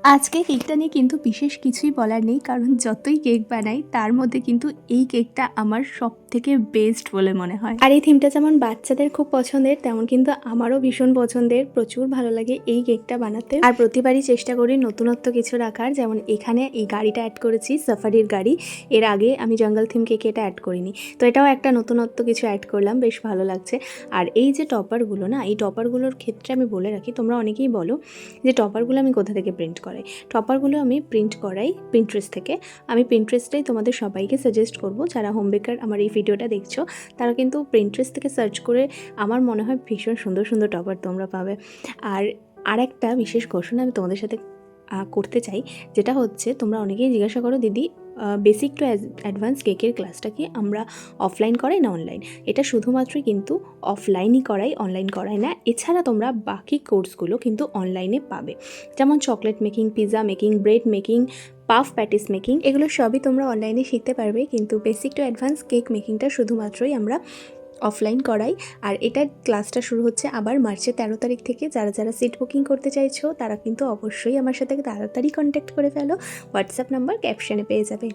আজকে কেকটা নিয়ে কিন্তু বিশেষ কিছুই বলার নেই, কারণ যতই কেক বানাই তার মধ্যে কিন্তু এই কেকটা আমার সবথেকে বেস্ট বলে মনে হয়। আর এই থিমটা যেমন বাচ্চাদের খুব পছন্দের, তেমন কিন্তু আমারও ভীষণ পছন্দের। প্রচুর ভালো লাগে এই কেকটা বানাতে, আর প্রতিবারই চেষ্টা করি নতুনত্ব কিছু রাখার। যেমন এখানে এই গাড়িটা অ্যাড করেছি, সাফারির গাড়ি। এর আগে আমি জঙ্গল থিম কেকে এটা অ্যাড করিনি, তো এটাও একটা নতুনত্ব কিছু অ্যাড করলাম, বেশ ভালো লাগছে। আর এই যে টপারগুলো না, এই টপারগুলোর ক্ষেত্রে আমি বলে রাখি, তোমরা অনেকেই বলো যে টপারগুলো আমি কোথা থেকে প্রিন্ট করাই। টপারগুলো আমি প্রিন্ট করাই পিন্টারেস্ট থেকে। আমি পিন্টারেস্টটাই তোমাদের সবাইকে সাজেস্ট করব, যারা হোম বেকার আমার এই ভিডিওটা দেখছো তারা কিন্তু পিন্টারেস্ট থেকে সার্চ করে আমার মনে হয় ভীষণ সুন্দর সুন্দর টপার তোমরা পাবে। আর একটা বিশেষ ঘোষণা আমি তোমাদের সাথে করতে চাই, যেটা হচ্ছে তোমরা অনেকেই জিজ্ঞাসা করো, দিদি বেসিক টু অ্যাডভান্স কেকের ক্লাসটা কি আমরা অফলাইন করাই না অনলাইন? এটা শুধুমাত্রই কিন্তু অফলাইনই করাই, অনলাইন করাই না। এছাড়া তোমরা বাকি কোর্সগুলো কিন্তু অনলাইনে পাবে, যেমন chocolate making, pizza making, bread making, puff patties making, এগুলো সবই তোমরা অনলাইনে শিখতে পারবে। কিন্তু বেসিক টু অ্যাডভান্স কেক মেকিংটা শুধুমাত্রই আমরা অফলাইন করাই। আর এটার ক্লাসটা শুরু হচ্ছে আবার মার্চের 13 তারিখ থেকে। যারা যারা সিট বুকিং করতে চাইছো তারা কিন্তু অবশ্যই আমার সাথে তাড়াতাড়ি কন্ট্যাক্ট করে ফেলো। হোয়াটসঅ্যাপ নাম্বার ক্যাপশনে পেয়ে যাবে।